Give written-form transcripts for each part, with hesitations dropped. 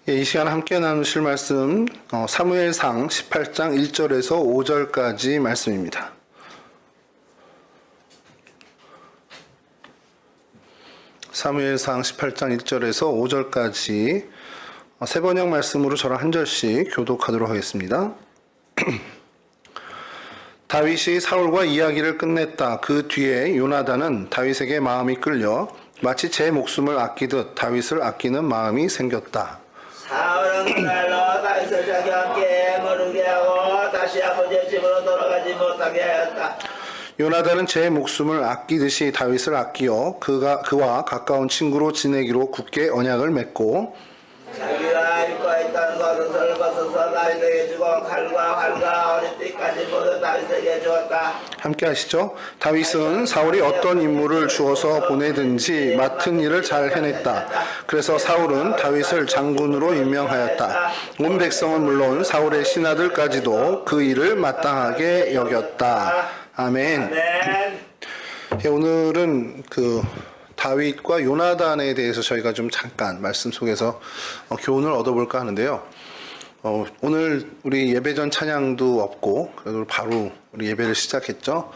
예, 이 시간 함께 나누실 말씀 사무엘상 18장 1절에서 5절까지 말씀입니다. 사무엘상 18장 1절에서 5절까지 세 번역 말씀으로 저랑 한 절씩 교독하도록 하겠습니다. 다윗이 사울과 이야기를 끝냈다. 그 뒤에 요나단은 다윗에게 마음이 끌려 마치 제 목숨을 아끼듯 다윗을 아끼는 마음이 생겼다. 사울은 그날로 다윗을 자기와 함께 머르게 하고 다시 아버지의 집으로 돌아가지 못하게 하였다. 요나단은 제 목숨을 아끼듯이 다윗을 아끼어 그와 가까운 친구로 지내기로 굳게 언약을 맺고 자기가 입고 있던 겉옷을 벗어서 다윗에게 주고 칼과 활과 어리띠까지 모두 다윗에게 주었다. 함께 하시죠. 다윗은 사울이 어떤 임무를 주어서 보내든지 맡은 일을 잘 해냈다. 그래서 사울은 다윗을 장군으로 임명하였다. 온 백성은 물론 사울의 신하들까지도 그 일을 마땅하게 여겼다. 아멘. 아멘. 예, 오늘은 다윗과 요나단에 대해서 저희가 좀 잠깐 말씀 속에서 교훈을 얻어볼까 하는데요. 오늘 우리 예배 전 찬양도 없고 그래도 바로 우리 예배를 시작했죠.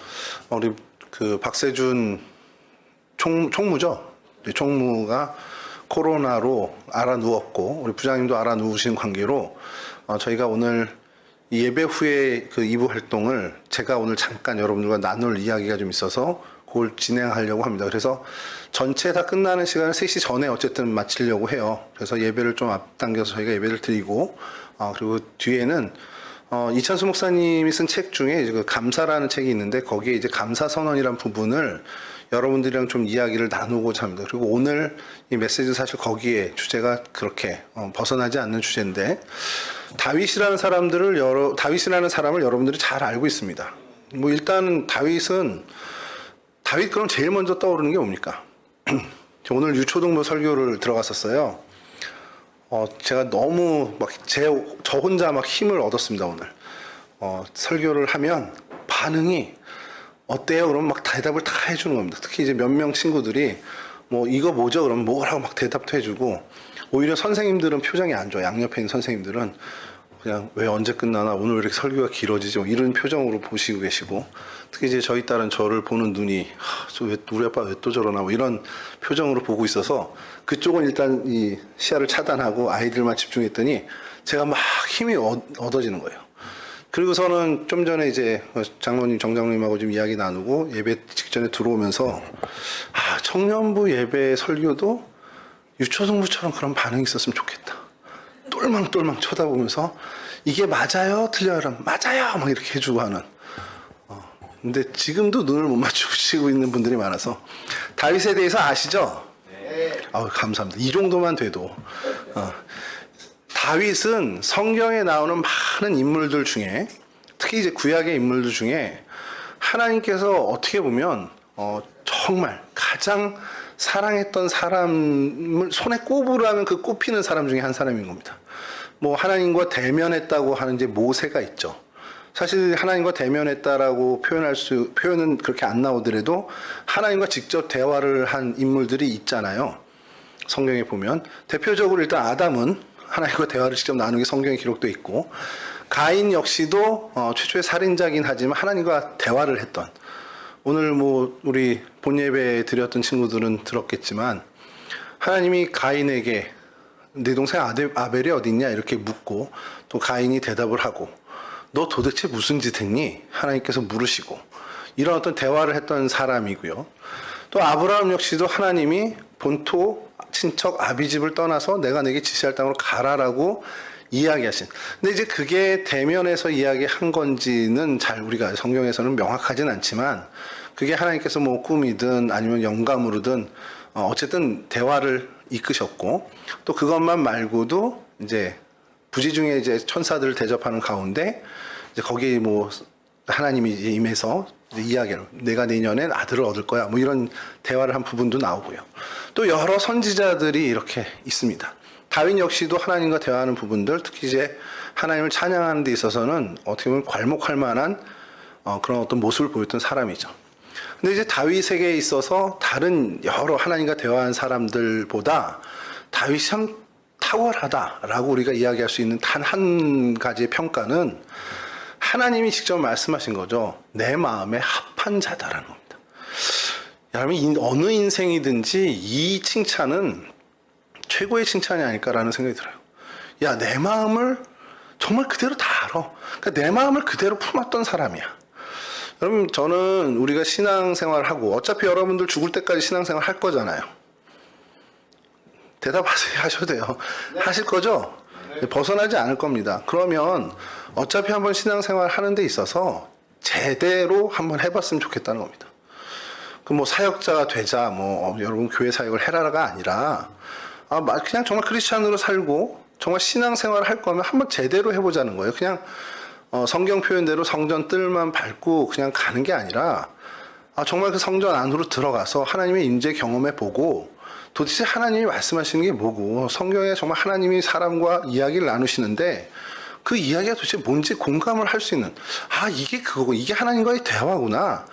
우리 박세준 총무죠. 총무가 코로나로 알아 누웠고 우리 부장님도 알아 누우신 관계로 저희가 오늘 이 예배 후에 2부 활동을 제가 오늘 잠깐 여러분들과 나눌 이야기가 좀 있어서 그걸 진행하려고 합니다. 그래서 전체 다 끝나는 시간을 3시 전에 어쨌든 마치려고 해요. 그래서 예배를 좀 앞당겨서 저희가 예배를 드리고 그리고 뒤에는 이찬수 목사님이 쓴 책 중에 이제 감사라는 책이 있는데 거기에 이제 감사선언이라는 부분을 여러분들이랑 좀 이야기를 나누고자 합니다. 그리고 오늘 이 메시지 사실 거기에 주제가 그렇게 벗어나지 않는 주제인데 다윗이라는 사람을 여러분들이 잘 알고 있습니다. 뭐 일단 다윗 그럼 제일 먼저 떠오르는 게 뭡니까? 오늘 유초등부 설교를 들어갔었어요. 제가 너무 저 혼자 힘을 얻었습니다, 오늘. 설교를 하면 반응이 어때요? 그러면 대답을 다 해주는 겁니다. 특히 이제 몇 명 친구들이 이거 뭐죠? 그러면 뭐라고 대답도 해주고, 오히려 선생님들은 표정이 안 좋아요. 양옆에 있는 선생님들은 그냥 왜 언제 끝나나 오늘 왜 이렇게 설교가 길어지지? 이런 표정으로 보시고 계시고, 특히 이제 저희 딸은 저를 보는 눈이 우리 아빠 왜 또 저러나 이런 표정으로 보고 있어서 그쪽은 일단 이 시야를 차단하고 아이들만 집중했더니 제가 막 힘이 얻어지는 거예요. 그리고서는 좀 전에 이제 정장로님하고 좀 이야기 나누고 예배 직전에 들어오면서 청년부 예배 설교도 유초등부처럼 그런 반응이 있었으면 좋겠다. 똘망똘망 쳐다보면서 이게 맞아요? 틀려요? 맞아요! 막 이렇게 해주고 하는. 근데 지금도 눈을 못 맞추시고 있는 분들이 많아서 다윗에 대해서 아시죠? 네. 감사합니다. 이 정도만 돼도. 다윗은 성경에 나오는 많은 인물들 중에 특히 이제 구약의 인물들 중에 하나님께서 어떻게 보면 정말 가장 사랑했던 사람을 손에 꼽으라면 그 꼽히는 사람 중에 한 사람인 겁니다. 하나님과 대면했다고 하는 이제 모세가 있죠. 사실 하나님과 대면했다라고 표현은 그렇게 안 나오더라도 하나님과 직접 대화를 한 인물들이 있잖아요. 성경에 보면 대표적으로 일단 아담은 하나님과 대화를 직접 나누는 게 성경에 기록되어 있고, 가인 역시도 최초의 살인자긴 하지만 하나님과 대화를 했던, 오늘 우리 본예배에 드렸던 친구들은 들었겠지만 하나님이 가인에게 내 동생 아벨이 어딨냐 이렇게 묻고 또 가인이 대답을 하고 너 도대체 무슨 짓 했니? 하나님께서 물으시고 이런 어떤 대화를 했던 사람이고요. 또 아브라함 역시도 하나님이 본토 친척 아비집을 떠나서 내가 내게 지시할 땅으로 가라라고 이야기하신. 근데 이제 그게 대면에서 이야기한 건지는 잘 우리가 성경에서는 명확하진 않지만 그게 하나님께서 꿈이든 아니면 영감으로든 어쨌든 대화를 이끄셨고, 또 그것만 말고도 이제 부지 중에 이제 천사들을 대접하는 가운데 이제 거기 하나님이 이제 임해서 이제 이야기를 내가 내년엔 아들을 얻을 거야 이런 대화를 한 부분도 나오고요. 또 여러 선지자들이 이렇게 있습니다. 다윗 역시도 하나님과 대화하는 부분들, 특히 이제 하나님을 찬양하는 데 있어서는 어떻게 보면 괄목할 만한 그런 어떤 모습을 보였던 사람이죠. 근데 이제 다윗에게 있어서 다른 여러 하나님과 대화한 사람들보다 다윗이 참 탁월하다라고 우리가 이야기할 수 있는 단 한 가지의 평가는 하나님이 직접 말씀하신 거죠. 내 마음에 합한 자다라는 겁니다. 여러분, 어느 인생이든지 이 칭찬은 최고의 칭찬이 아닐까라는 생각이 들어요. 야, 내 마음을 정말 그대로 다 알아. 그러니까 내 마음을 그대로 품었던 사람이야. 여러분, 저는 우리가 신앙생활을 하고 어차피 여러분들 죽을 때까지 신앙생활 할 거잖아요. 대답하세요. 하셔도 돼요. 하실 거죠? 벗어나지 않을 겁니다. 그러면 어차피 한번 신앙생활 하는 데 있어서 제대로 한번 해봤으면 좋겠다는 겁니다. 그 뭐 사역자가 되자, 여러분 교회 사역을 해라가 아니라, 그냥 정말 크리스찬으로 살고 정말 신앙생활을 할 거면 한번 제대로 해보자는 거예요. 그냥 성경 표현대로 성전 뜰만 밟고 그냥 가는 게 아니라, 정말 그 성전 안으로 들어가서 하나님의 임재 경험해 보고, 도대체 하나님이 말씀하시는 게 뭐고, 성경에 정말 하나님이 사람과 이야기를 나누시는데 그 이야기가 도대체 뭔지 공감을 할 수 있는, 이게 그거고, 이게 하나님과의 대화구나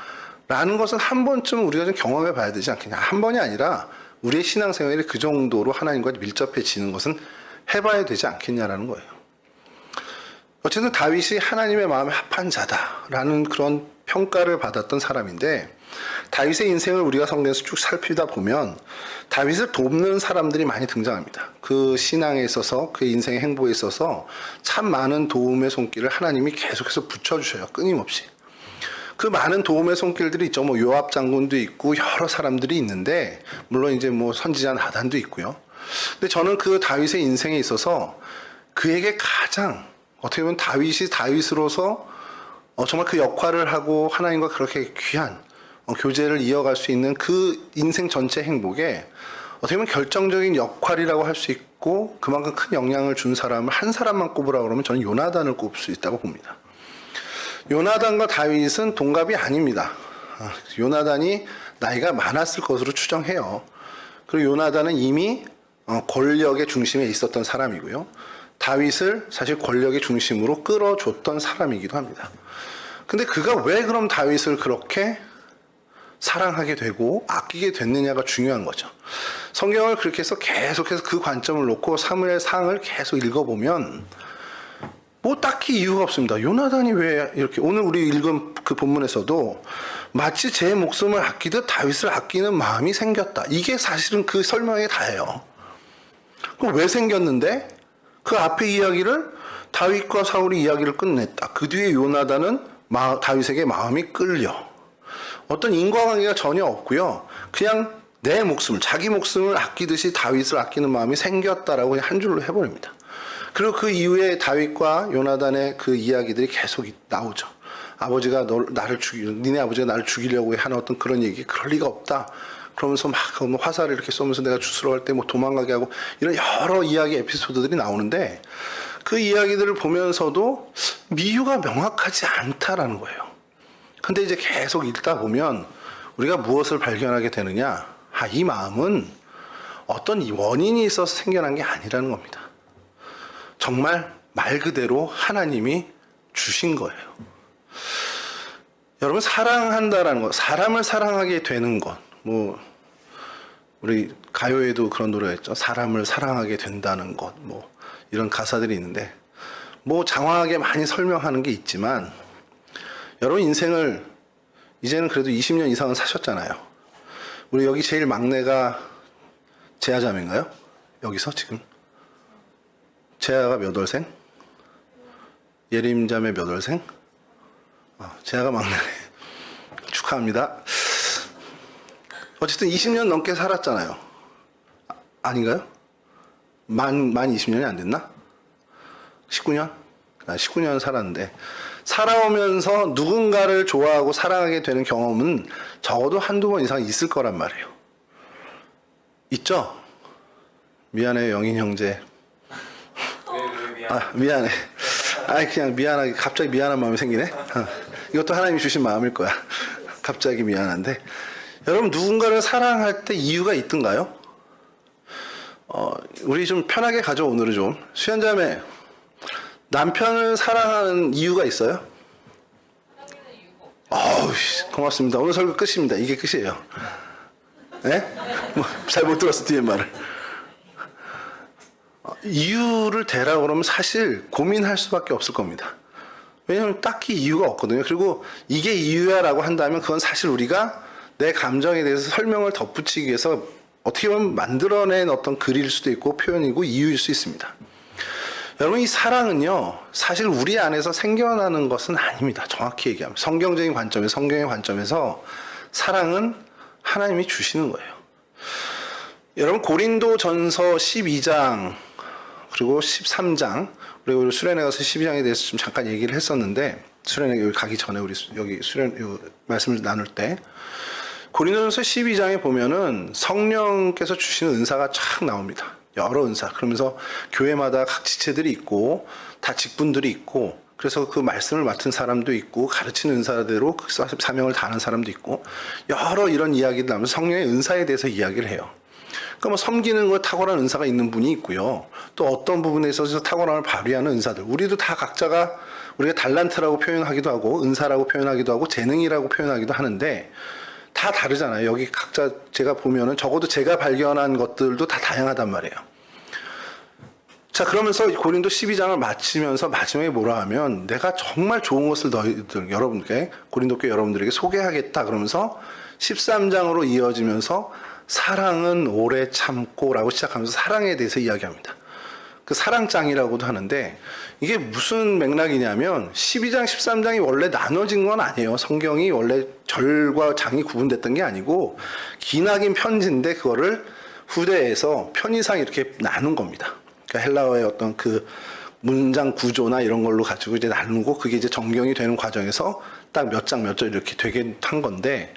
라는 것은 한 번쯤 우리가 좀 경험해 봐야 되지 않겠냐. 한 번이 아니라 우리의 신앙생활이 그 정도로 하나님과 밀접해지는 것은 해봐야 되지 않겠냐라는 거예요. 어쨌든 다윗이 하나님의 마음에 합한 자다라는 그런 평가를 받았던 사람인데, 다윗의 인생을 우리가 성경에서 쭉 살피다 보면 다윗을 돕는 사람들이 많이 등장합니다. 그 신앙에 있어서, 그 인생의 행보에 있어서 참 많은 도움의 손길을 하나님이 계속해서 붙여주셔요. 끊임없이. 그 많은 도움의 손길들이 있죠. 요압 장군도 있고 여러 사람들이 있는데, 물론 이제 선지자 나단도 있고요. 근데 저는 그 다윗의 인생에 있어서 그에게 가장 어떻게 보면 다윗이 다윗으로서 정말 그 역할을 하고 하나님과 그렇게 귀한 교제를 이어갈 수 있는 그 인생 전체 행복에 어떻게 보면 결정적인 역할이라고 할 수 있고 그만큼 큰 영향을 준 사람을 한 사람만 꼽으라고 그러면 저는 요나단을 꼽을 수 있다고 봅니다. 요나단과 다윗은 동갑이 아닙니다. 요나단이 나이가 많았을 것으로 추정해요. 그리고 요나단은 이미 권력의 중심에 있었던 사람이고요. 다윗을 사실 권력의 중심으로 끌어줬던 사람이기도 합니다. 근데 그가 왜 그럼 다윗을 그렇게 사랑하게 되고 아끼게 됐느냐가 중요한 거죠. 성경을 그렇게 해서 계속해서 그 관점을 놓고 사무엘상을 계속 읽어보면 딱히 이유가 없습니다. 요나단이 왜 이렇게, 오늘 우리 읽은 그 본문에서도 마치 제 목숨을 아끼듯 다윗을 아끼는 마음이 생겼다. 이게 사실은 그 설명이 다예요. 그럼 왜 생겼는데? 그 앞에 이야기를 다윗과 사울이 이야기를 끝냈다. 그 뒤에 요나단은 다윗에게 마음이 끌려. 어떤 인과관계가 전혀 없고요. 그냥 내 목숨을, 자기 목숨을 아끼듯이 다윗을 아끼는 마음이 생겼다라고 한 줄로 해버립니다. 그리고 그 이후에 다윗과 요나단의 그 이야기들이 계속 나오죠. 아버지가 니네 아버지가 나를 죽이려고 하는 어떤 그런 얘기, 그럴 리가 없다. 그러면서 막 화살을 이렇게 쏘면서 내가 주스러 갈 때 도망가게 하고, 이런 여러 이야기 에피소드들이 나오는데, 그 이야기들을 보면서도 미유가 명확하지 않다라는 거예요. 근데 이제 계속 읽다 보면 우리가 무엇을 발견하게 되느냐? 이 마음은 어떤 원인이 있어서 생겨난 게 아니라는 겁니다. 정말 말 그대로 하나님이 주신 거예요. 여러분, 사랑한다라는 것, 사람을 사랑하게 되는 것, 우리 가요에도 그런 노래가 있죠. 사람을 사랑하게 된다는 것, 이런 가사들이 있는데, 장황하게 많이 설명하는 게 있지만, 여러분 인생을 이제는 그래도 20년 이상은 사셨잖아요. 우리 여기 제일 막내가 제아자매인가요? 여기서 지금? 제아가 몇 월생? 예림자매 몇 월생? 제아가 막내네. 축하합니다. 어쨌든 20년 넘게 살았잖아요. 아닌가요? 만 20년이 안 됐나? 19년? 19년 살았는데, 살아오면서 누군가를 좋아하고 사랑하게 되는 경험은 적어도 한두 번 이상 있을 거란 말이에요. 있죠? 미안해요, 영인 형제. 미안해. 그냥 미안하게, 갑자기 미안한 마음이 생기네? 이것도 하나님이 주신 마음일 거야. 갑자기 미안한데. 여러분, 누군가를 사랑할 때 이유가 있던가요? 우리 좀 편하게 가죠, 오늘은 좀. 수현자매, 남편을 사랑하는 이유가 있어요? 고맙습니다. 오늘 설교 끝입니다. 이게 끝이에요. 네? 잘 못 들었어, 뒤에 말을. 이유를 대라고 그러면 사실 고민할 수밖에 없을 겁니다. 왜냐하면 딱히 이유가 없거든요. 그리고 이게 이유야라고 한다면 그건 사실 우리가 내 감정에 대해서 설명을 덧붙이기 위해서 어떻게 보면 만들어낸 어떤 글일 수도 있고 표현이고 이유일 수 있습니다. 여러분, 이 사랑은요, 사실 우리 안에서 생겨나는 것은 아닙니다. 정확히 얘기하면. 성경적인 관점에서, 성경의 관점에서 사랑은 하나님이 주시는 거예요. 여러분, 고린도전서 12장 그리고 13장, 그리고 수련회 가서 12장에 대해서 좀 잠깐 얘기를 했었는데, 수련회 여기 가기 전에 우리 여기 말씀을 나눌 때 고린도전서 12장에 보면은 성령께서 주시는 은사가 쫙 나옵니다. 여러 은사. 그러면서 교회마다 각 지체들이 있고 다 직분들이 있고, 그래서 그 말씀을 맡은 사람도 있고 가르치는 은사대로 그 사명을 다하는 사람도 있고, 여러 이런 이야기들 나오면서 성령의 은사에 대해서 이야기를 해요. 그러니까 뭐 섬기는 거 탁월한 은사가 있는 분이 있고요. 또 어떤 부분에 있어서 탁월함을 발휘하는 은사들. 우리도 다 각자가 우리가 달란트라고 표현하기도 하고 은사라고 표현하기도 하고 재능이라고 표현하기도 하는데 다 다르잖아요. 여기 각자 제가 보면은 적어도 제가 발견한 것들도 다 다양하단 말이에요. 자, 그러면서 고린도 12장을 마치면서 마지막에 뭐라 하면 내가 정말 좋은 것을 너희들 여러분께 고린도 교회 여러분들에게 소개하겠다 그러면서 13장으로 이어지면서 사랑은 오래 참고라고 시작하면서 사랑에 대해서 이야기합니다. 그 사랑장이라고도 하는데 이게 무슨 맥락이냐면 12장, 13장이 원래 나눠진 건 아니에요. 성경이 원래 절과 장이 구분됐던 게 아니고 기나긴 편지인데 그거를 후대에서 편의상 이렇게 나눈 겁니다. 그러니까 헬라어의 어떤 그 문장 구조나 이런 걸로 가지고 이제 나누고 그게 이제 정경이 되는 과정에서 딱 몇 장 몇 절 이렇게 되게 한 건데,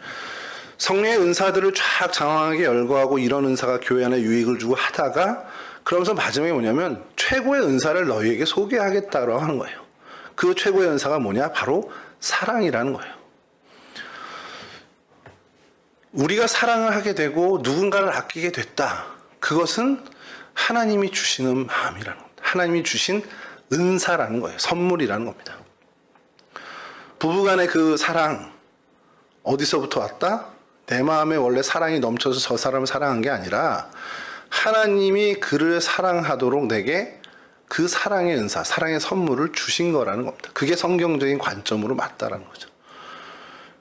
성령의 은사들을 쫙 장황하게 열거하고 이런 은사가 교회 안에 유익을 주고 하다가 그러면서 마지막에 뭐냐면 최고의 은사를 너희에게 소개하겠다고 하는 거예요. 그 최고의 은사가 뭐냐? 바로 사랑이라는 거예요. 우리가 사랑을 하게 되고 누군가를 아끼게 됐다. 그것은 하나님이 주시는 마음이라는 겁니다. 하나님이 주신 은사라는 거예요. 선물이라는 겁니다. 부부간의 그 사랑 어디서부터 왔다? 내 마음에 원래 사랑이 넘쳐서 저 사람을 사랑한 게 아니라 하나님이 그를 사랑하도록 내게 그 사랑의 은사, 사랑의 선물을 주신 거라는 겁니다. 그게 성경적인 관점으로 맞다라는 거죠.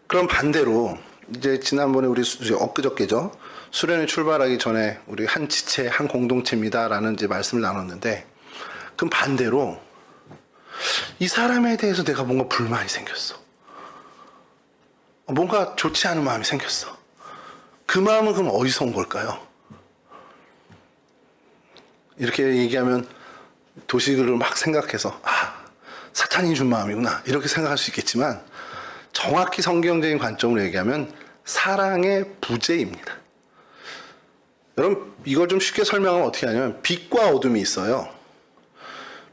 그럼 반대로 이제 지난번에 우리 엊그저께죠. 수련회 출발하기 전에 우리 한 지체, 한 공동체입니다라는 이제 말씀을 나눴는데, 그럼 반대로 이 사람에 대해서 내가 뭔가 불만이 생겼어. 뭔가 좋지 않은 마음이 생겼어. 그 마음은 그럼 어디서 온 걸까요? 이렇게 얘기하면 도식을 막 생각해서 사탄이 준 마음이구나 이렇게 생각할 수 있겠지만, 정확히 성경적인 관점으로 얘기하면 사랑의 부재입니다. 여러분, 이걸 좀 쉽게 설명하면 어떻게 하냐면 빛과 어둠이 있어요.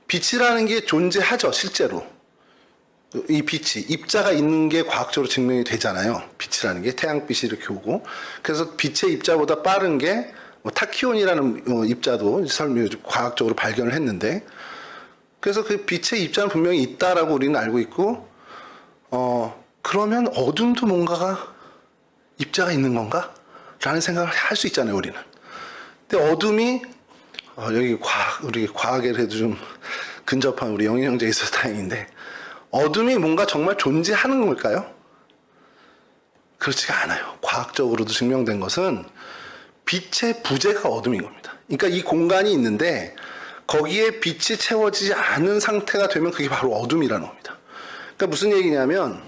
빛이라는 게 존재하죠. 실제로 이 빛이 입자가 있는 게 과학적으로 증명이 되잖아요. 빛이라는 게 태양빛이 이렇게 오고, 그래서 빛의 입자보다 빠른 게 타키온이라는 입자도 과학적으로 발견을 했는데, 그래서 그 빛의 입자는 분명히 있다라고 우리는 알고 있고, 그러면 어둠도 뭔가가 입자가 있는 건가? 라는 생각을 할 수 있잖아요, 우리는. 근데 어둠이 여기 우리 과학에 그래도 좀 근접한 우리 영인 형제 있어서 다행인데, 어둠이 뭔가 정말 존재하는 걸까요? 그렇지가 않아요. 과학적으로도 증명된 것은 빛의 부재가 어둠인 겁니다. 그러니까 이 공간이 있는데 거기에 빛이 채워지지 않은 상태가 되면 그게 바로 어둠이라는 겁니다. 그러니까 무슨 얘기냐면,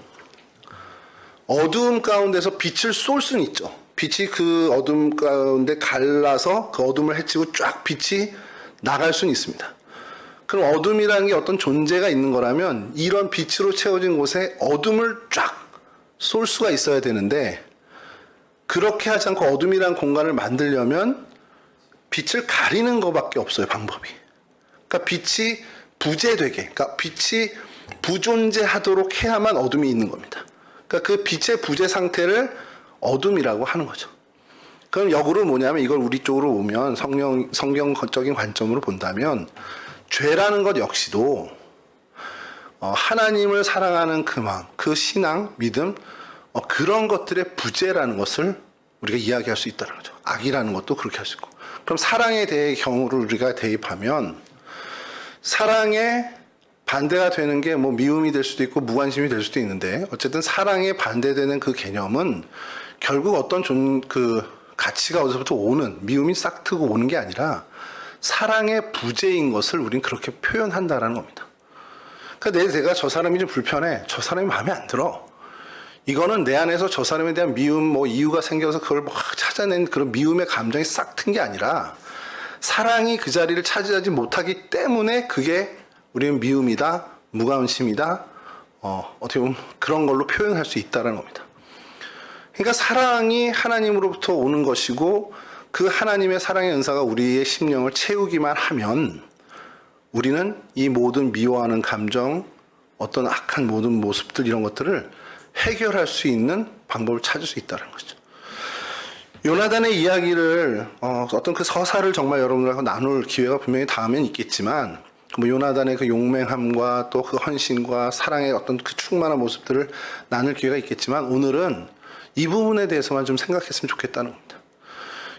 어두움 가운데서 빛을 쏠 수는 있죠. 빛이 그 어둠 가운데 갈라서 그 어둠을 헤치고 쫙 빛이 나갈 수는 있습니다. 그럼 어둠이라는 게 어떤 존재가 있는 거라면 이런 빛으로 채워진 곳에 어둠을 쫙 쏠 수가 있어야 되는데, 그렇게 하지 않고 어둠이라는 공간을 만들려면 빛을 가리는 것밖에 없어요, 방법이. 그러니까 빛이 부재되게, 그러니까 빛이 부존재하도록 해야만 어둠이 있는 겁니다. 그러니까 그 빛의 부재 상태를 어둠이라고 하는 거죠. 그럼 역으로 뭐냐면, 이걸 우리 쪽으로 오면 성경적인 관점으로 본다면 죄라는 것 역시도 하나님을 사랑하는 그 마음, 그 신앙, 믿음, 그런 것들의 부재라는 것을 우리가 이야기할 수 있다는 거죠. 악이라는 것도 그렇게 할 수 있고. 그럼 사랑에 대해 경우를 우리가 대입하면 사랑에 반대가 되는 게 뭐 미움이 될 수도 있고 무관심이 될 수도 있는데 어쨌든 사랑에 반대되는 그 개념은 결국 어떤 그 가치가 어디서부터 오는 미움이 싹 트고 오는 게 아니라 사랑의 부재인 것을 우린 그렇게 표현한다라는 겁니다. 그러니까 내가 저 사람이 좀 불편해. 저 사람이 마음에 안 들어. 이거는 내 안에서 저 사람에 대한 미움, 뭐 이유가 생겨서 그걸 막 찾아낸 그런 미움의 감정이 싹 튼 게 아니라 사랑이 그 자리를 차지하지 못하기 때문에 그게 우리는 미움이다, 무관심이다, 어떻게 보면 그런 걸로 표현할 수 있다는 겁니다. 그러니까 사랑이 하나님으로부터 오는 것이고 그 하나님의 사랑의 은사가 우리의 심령을 채우기만 하면 우리는 이 모든 미워하는 감정, 어떤 악한 모든 모습들 이런 것들을 해결할 수 있는 방법을 찾을 수 있다는 거죠. 요나단의 이야기를 어떤 그 서사를 정말 여러분들하고 나눌 기회가 분명히 다음엔 있겠지만 뭐 요나단의 그 용맹함과 또 그 헌신과 사랑의 어떤 그 충만한 모습들을 나눌 기회가 있겠지만 오늘은 이 부분에 대해서만 좀 생각했으면 좋겠다는 겁니다.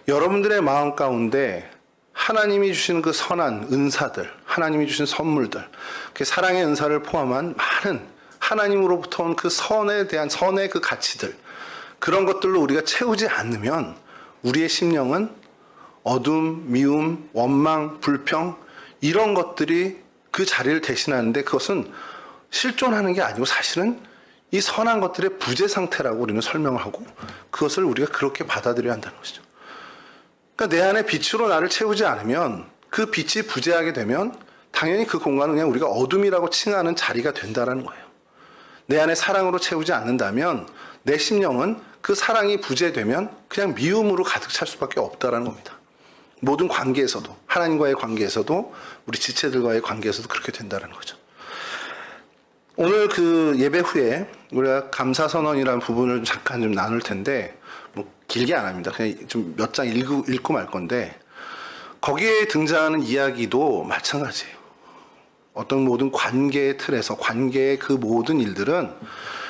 여러분들의 마음 가운데 하나님이 주시는 그 선한 은사들, 하나님이 주신 선물들, 그 사랑의 은사를 포함한 많은 하나님으로부터 온 그 선에 대한 선의 그 가치들, 그런 것들로 우리가 채우지 않으면 우리의 심령은 어둠, 미움, 원망, 불평 이런 것들이 그 자리를 대신하는데 그것은 실존하는 게 아니고 사실은 이 선한 것들의 부재 상태라고 우리는 설명을 하고 그것을 우리가 그렇게 받아들여야 한다는 것이죠. 그러니까 내 안에 빛으로 나를 채우지 않으면 그 빛이 부재하게 되면 당연히 그 공간은 그냥 우리가 어둠이라고 칭하는 자리가 된다는 거예요. 내 안에 사랑으로 채우지 않는다면 내 심령은 그 사랑이 부재되면 그냥 미움으로 가득 찰 수밖에 없다는 겁니다. 모든 관계에서도 하나님과의 관계에서도 우리 지체들과의 관계에서도 그렇게 된다는 거죠. 오늘 그 예배 후에 우리가 감사선언이라는 부분을 잠깐 좀 나눌 텐데 뭐 길게 안 합니다. 그냥 좀 몇 장 읽고 말 건데 거기에 등장하는 이야기도 마찬가지예요. 어떤 모든 관계의 틀에서 관계의 그 모든 일들은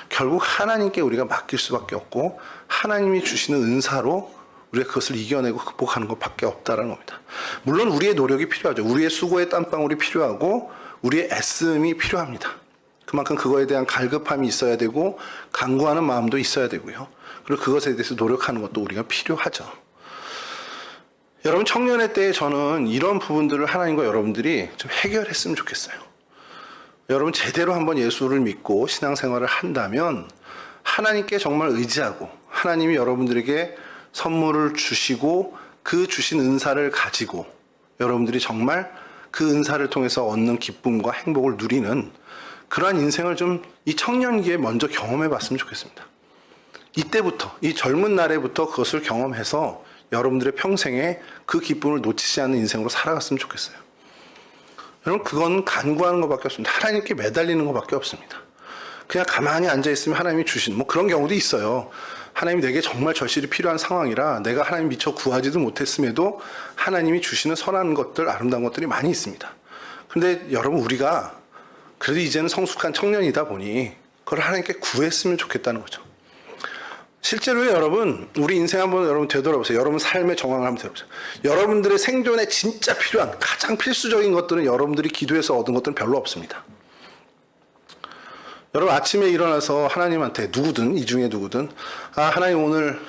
결국 하나님께 우리가 맡길 수밖에 없고 하나님이 주시는 은사로 우리가 그것을 이겨내고 극복하는 것밖에 없다는 겁니다. 물론 우리의 노력이 필요하죠. 우리의 수고의 땀방울이 필요하고 우리의 애씀이 필요합니다. 그만큼 그거에 대한 갈급함이 있어야 되고 간구하는 마음도 있어야 되고요. 그리고 그것에 대해서 노력하는 것도 우리가 필요하죠. 여러분 청년의 때에 저는 이런 부분들을 하나님과 여러분들이 좀 해결했으면 좋겠어요. 여러분 제대로 한번 예수를 믿고 신앙생활을 한다면 하나님께 정말 의지하고 하나님이 여러분들에게 선물을 주시고 그 주신 은사를 가지고 여러분들이 정말 그 은사를 통해서 얻는 기쁨과 행복을 누리는 그러한 인생을 좀 이 청년기에 먼저 경험해 봤으면 좋겠습니다. 이때부터 이 젊은 날에부터 그것을 경험해서 여러분들의 평생에 그 기쁨을 놓치지 않는 인생으로 살아갔으면 좋겠어요. 여러분 그건 간구하는 것밖에 없습니다. 하나님께 매달리는 것밖에 없습니다. 그냥 가만히 앉아있으면 하나님이 주신 뭐 그런 경우도 있어요. 하나님이 내게 정말 절실히 필요한 상황이라 내가 하나님 미처 구하지도 못했음에도 하나님이 주시는 선한 것들 아름다운 것들이 많이 있습니다. 그런데 여러분 우리가 그래도 이제는 성숙한 청년이다 보니 그걸 하나님께 구했으면 좋겠다는 거죠. 실제로 여러분 우리 인생 한번 여러분 되돌아보세요. 여러분 삶의 정황을 한번 되돌아보세요. 여러분들의 생존에 진짜 필요한 가장 필수적인 것들은 여러분들이 기도해서 얻은 것들은 별로 없습니다. 여러분 아침에 일어나서 하나님한테 누구든 이 중에 누구든 하나님 오늘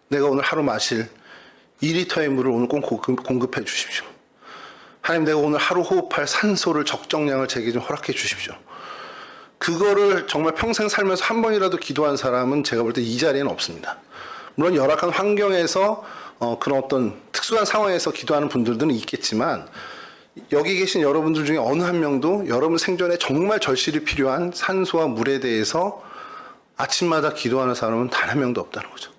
내가 오늘 하루 마실 2리터의 물을 오늘 꼭 공급해 주십시오. 하나님 내가 오늘 하루 호흡할 산소를 적정량을 제게 좀 허락해 주십시오. 그거를 정말 평생 살면서 한 번이라도 기도한 사람은 제가 볼 때 이 자리에는 없습니다. 물론 열악한 환경에서 그런 어떤 특수한 상황에서 기도하는 분들은 있겠지만 여기 계신 여러분들 중에 어느 한 명도 여러분 생존에 정말 절실히 필요한 산소와 물에 대해서 아침마다 기도하는 사람은 단 한 명도 없다는 거죠.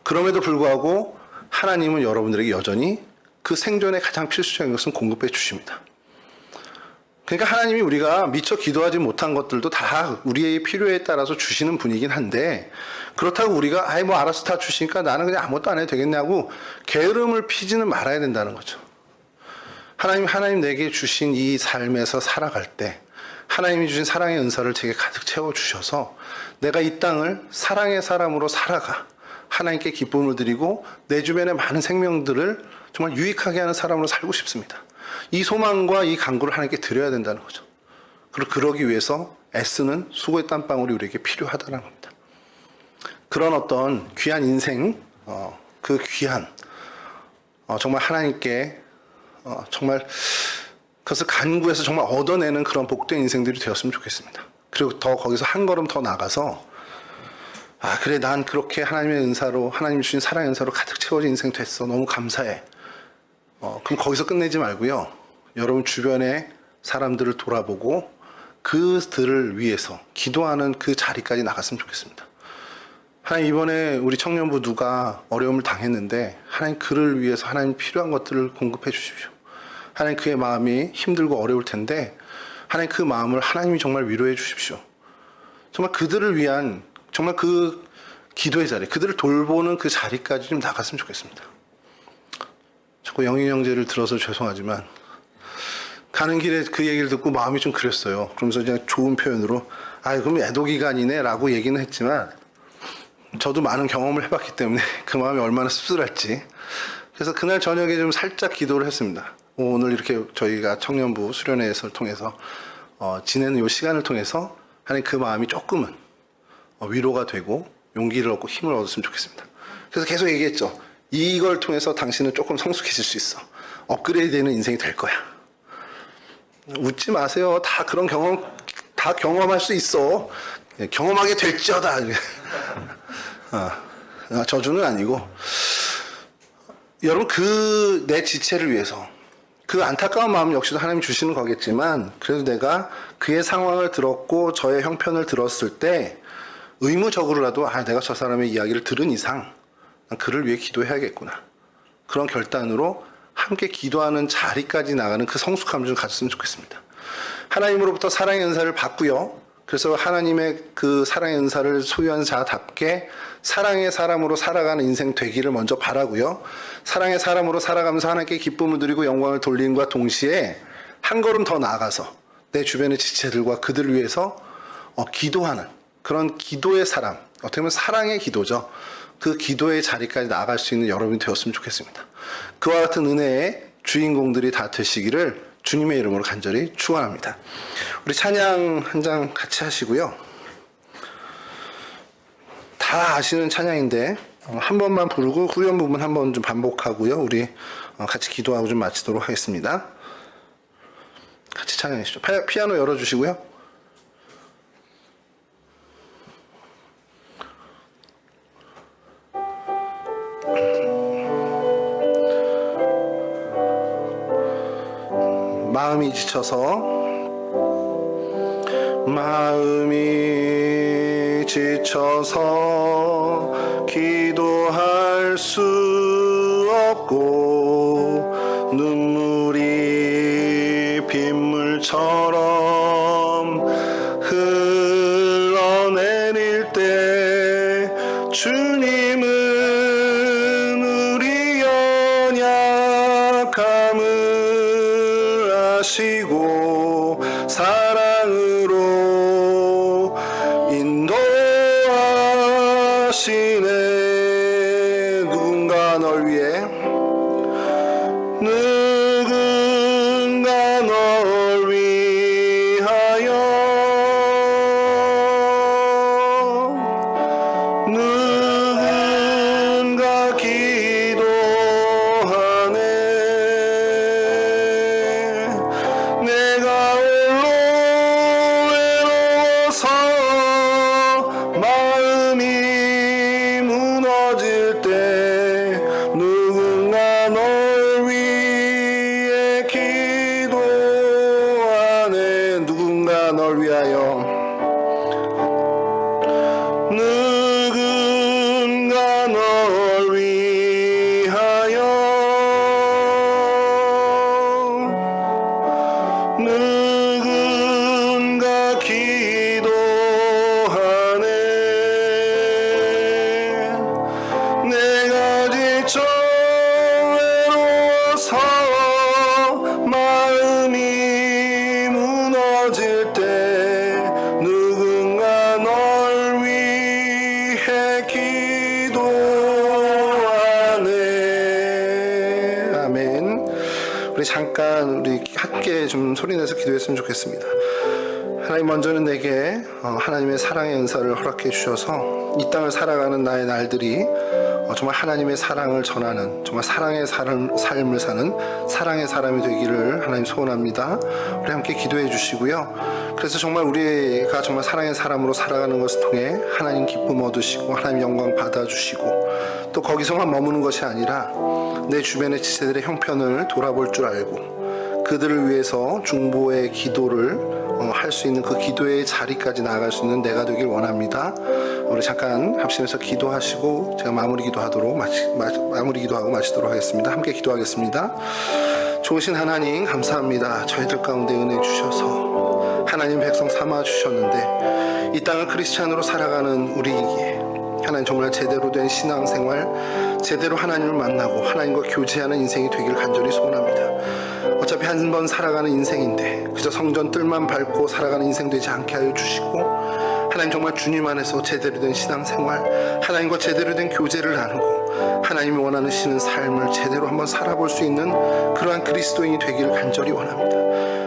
그럼에도 불구하고 하나님은 여러분들에게 여전히 그 생존에 가장 필수적인 것은 공급해 주십니다. 그러니까 하나님이 우리가 미처 기도하지 못한 것들도 다 우리의 필요에 따라서 주시는 분이긴 한데 그렇다고 우리가 뭐 알아서 다 주시니까 나는 그냥 아무것도 안 해도 되겠냐고 게으름을 피지는 말아야 된다는 거죠. 하나님 내게 주신 이 삶에서 살아갈 때 하나님이 주신 사랑의 은사를 제게 가득 채워주셔서 내가 이 땅을 사랑의 사람으로 살아가 하나님께 기쁨을 드리고 내 주변의 많은 생명들을 정말 유익하게 하는 사람으로 살고 싶습니다. 이 소망과 이 간구를 하나님께 드려야 된다는 거죠. 그리고 그러기 위해서 애쓰는 수고의 땀방울이 우리에게 필요하다는 겁니다. 그런 어떤 귀한 인생, 그 귀한 정말 하나님께 정말 그것을 간구해서 정말 얻어내는 그런 복된 인생들이 되었으면 좋겠습니다. 그리고 더 거기서 한 걸음 더 나가서 그래 난 그렇게 하나님의 은사로 하나님 주신 사랑의 은사로 가득 채워진 인생 됐어. 너무 감사해. 그럼 거기서 끝내지 말고요. 여러분 주변의 사람들을 돌아보고 그들을 위해서 기도하는 그 자리까지 나갔으면 좋겠습니다. 하나님 이번에 우리 청년부 누가 어려움을 당했는데 하나님 그를 위해서 하나님 필요한 것들을 공급해 주십시오. 하나님 그의 마음이 힘들고 어려울 텐데 하나님 그 마음을 하나님이 정말 위로해 주십시오. 정말 그들을 위한 정말 그 기도의 자리, 그들을 돌보는 그 자리까지 좀 나갔으면 좋겠습니다. 자꾸 영인 형제를 들어서 죄송하지만 가는 길에 그 얘기를 듣고 마음이 좀 그랬어요. 그러면서 그냥 좋은 표현으로 그럼 애도기간이네 라고 얘기는 했지만 저도 많은 경험을 해봤기 때문에 그 마음이 얼마나 씁쓸할지. 그래서 그날 저녁에 좀 살짝 기도를 했습니다. 오늘 이렇게 저희가 청년부 수련회를 통해서 지내는 이 시간을 통해서 하나님 그 마음이 조금은 위로가 되고 용기를 얻고 힘을 얻었으면 좋겠습니다. 그래서 계속 얘기했죠. 이걸 통해서 당신은 조금 성숙해질 수 있어. 업그레이드 되는 인생이 될 거야. 웃지 마세요. 다 그런 경험, 다 경험할 수 있어. 경험하게 될지어다. 저주는 아니고. 여러분, 내 지체를 위해서, 그 안타까운 마음 역시도 하나님이 주시는 거겠지만, 그래도 내가 그의 상황을 들었고, 저의 형편을 들었을 때, 의무적으로라도, 내가 저 사람의 이야기를 들은 이상, 그를 위해 기도해야겠구나. 그런 결단으로 함께 기도하는 자리까지 나가는 그 성숙함을 좀 가졌으면 좋겠습니다. 하나님으로부터 사랑의 은사를 받고요. 그래서 하나님의 그 사랑의 은사를 소유한 자답게 사랑의 사람으로 살아가는 인생 되기를 먼저 바라고요. 사랑의 사람으로 살아가면서 하나님께 기쁨을 드리고 영광을 돌림과 동시에 한 걸음 더 나아가서 내 주변의 지체들과 그들을 위해서 기도하는 그런 기도의 사람, 어떻게 보면 사랑의 기도죠. 그 기도의 자리까지 나아갈 수 있는 여러분이 되었으면 좋겠습니다. 그와 같은 은혜의 주인공들이 다 되시기를 주님의 이름으로 간절히 축원합니다. 우리 찬양 한 장 같이 하시고요. 다 아시는 찬양인데 한 번만 부르고 후렴 부분 한 번 좀 반복하고요. 우리 같이 기도하고 좀 마치도록 하겠습니다. 같이 찬양해 주시죠. 피아노 열어주시고요. 마음이 지쳐서 기도할 수 없고 눈물이 빗물처럼 흘러내릴 때 주님은 우리 연약함을 아시고 사랑으로 인도하시네. 누군가 널 위해 누군가 널 위하여 누군가 기도하네. 내가 홀로 외로워서 마음이 무너질 때 누군가 널 위해 기도하네. 누군가 널 위하여 누군가 널 위하여 누군가 기도하네. 내가 지쳐 외로워서 마음이 무너질 때 누군가 널 위해 기도하네. 잠깐 우리 함께 좀 소리내서 기도했으면 좋겠습니다. 하나님, 먼저는 내게 하나님의 사랑의 은사를 허락해 주셔서 이 땅을 살아가는 나의 날들이 정말 하나님의 사랑을 전하는, 정말 사랑의 삶을 사는 사랑의 사람이 되기를 하나님 소원합니다. 우리 함께 기도해 주시고요. 그래서 정말 우리가 정말 사랑의 사람으로 살아가는 것을 통해 하나님 기쁨 얻으시고 하나님 영광 받아주시고, 또 거기서만 머무는 것이 아니라 내 주변의 지체들의 형편을 돌아볼 줄 알고 그들을 위해서 중보의 기도를 할 수 있는 그 기도의 자리까지 나아갈 수 있는 내가 되길 원합니다. 우리 잠깐 합심해서 기도하시고 제가 마무리 기도하고 마치도록 하겠습니다. 함께 기도하겠습니다. 좋으신 하나님, 감사합니다. 저희들 가운데 은혜 주셔서 하나님 백성 삼아 주셨는데, 이 땅을 크리스찬으로 살아가는 우리에게 하나님 정말 제대로 된 신앙생활, 제대로 하나님을 만나고 하나님과 교제하는 인생이 되길 간절히 소원합니다. 어차피 한 번 살아가는 인생인데 그저 성전 뜰만 밟고 살아가는 인생 되지 않게 하여 주시고, 하나님 정말 주님 안에서 제대로 된 신앙생활, 하나님과 제대로 된 교제를 나누고 하나님이 원하시는 삶을 제대로 한번 살아볼 수 있는 그러한 그리스도인이 되기를 간절히 원합니다.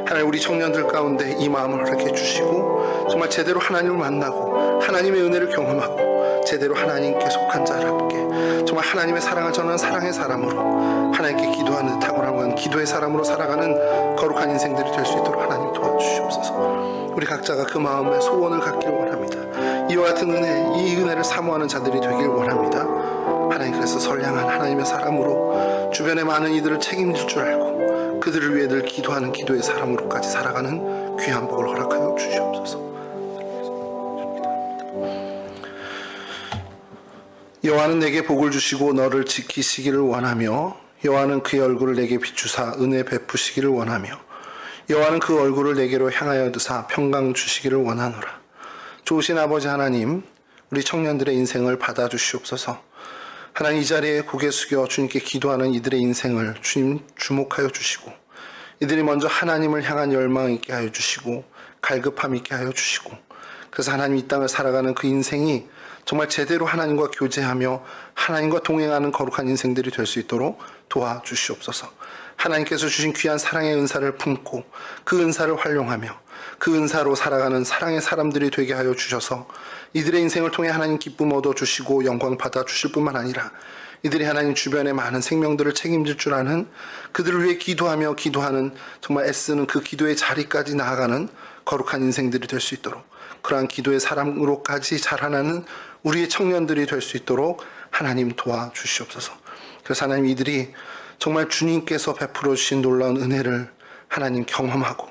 하나님, 우리 청년들 가운데 이 마음을 허락해 주시고 정말 제대로 하나님을 만나고 하나님의 은혜를 경험하고 제대로 하나님께 속한 자답게 정말 하나님의 사랑을 전하는 사랑의 사람으로, 하나님께 기도하는 탁월한 기도의 사람으로 살아가는 거룩한 인생들이 될 수 있도록 하나님 도와주시옵소서. 우리 각자가 그 마음의 소원을 갖기를 원합니다. 이와 같은 은혜, 이 은혜를 사모하는 자들이 되길 원합니다. 하나님, 그래서 선량한 하나님의 사람으로 주변의 많은 이들을 책임질 줄 알고 그들을 위해 늘 기도하는 기도의 사람으로까지 살아가는 귀한 복을 허락하여 주시옵소서. 여호와는 내게 복을 주시고 너를 지키시기를 원하며, 여호와는 그의 얼굴을 내게 비추사 은혜 베푸시기를 원하며, 여호와는 그 얼굴을 내게로 향하여 드사 평강 주시기를 원하노라. 좋으신 아버지 하나님, 우리 청년들의 인생을 받아주시옵소서. 하나님, 이 자리에 고개 숙여 주님께 기도하는 이들의 인생을 주님 주목하여 주시고, 이들이 먼저 하나님을 향한 열망 있게 하여 주시고 갈급함 있게 하여 주시고, 그래서 하나님 이 땅을 살아가는 그 인생이 정말 제대로 하나님과 교제하며 하나님과 동행하는 거룩한 인생들이 될 수 있도록 도와주시옵소서. 하나님께서 주신 귀한 사랑의 은사를 품고 그 은사를 활용하며 그 은사로 살아가는 사랑의 사람들이 되게 하여 주셔서 이들의 인생을 통해 하나님 기쁨 얻어주시고 영광 받아주실 뿐만 아니라 이들이 하나님 주변의 많은 생명들을 책임질 줄 아는, 그들을 위해 기도하며 기도하는 정말 애쓰는 그 기도의 자리까지 나아가는 거룩한 인생들이 될 수 있도록, 그러한 기도의 사람으로까지 자라나는 우리의 청년들이 될 수 있도록 하나님 도와주시옵소서. 그래서 하나님, 이들이 정말 주님께서 베풀어 주신 놀라운 은혜를 하나님 경험하고,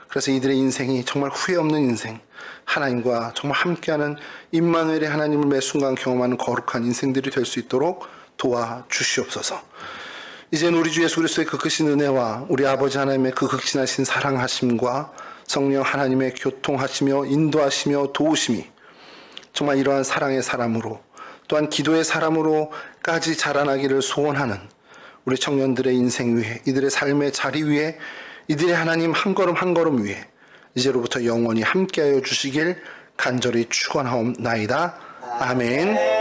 그래서 이들의 인생이 정말 후회 없는 인생, 하나님과 정말 함께하는 임마누엘의 하나님을 매 순간 경험하는 거룩한 인생들이 될 수 있도록 도와주시옵소서. 이제는 우리 주 예수 그리스도의 그 크신 은혜와 우리 아버지 하나님의 그 극진하신 사랑하심과 성령 하나님의 교통하시며 인도하시며 도우심이 정말 이러한 사랑의 사람으로, 또한 기도의 사람으로까지 자라나기를 소원하는 우리 청년들의 인생 위에, 이들의 삶의 자리 위에, 이들의 하나님 한 걸음 한 걸음 위에 이제로부터 영원히 함께하여 주시길 간절히 축원하옵나이다. 아멘.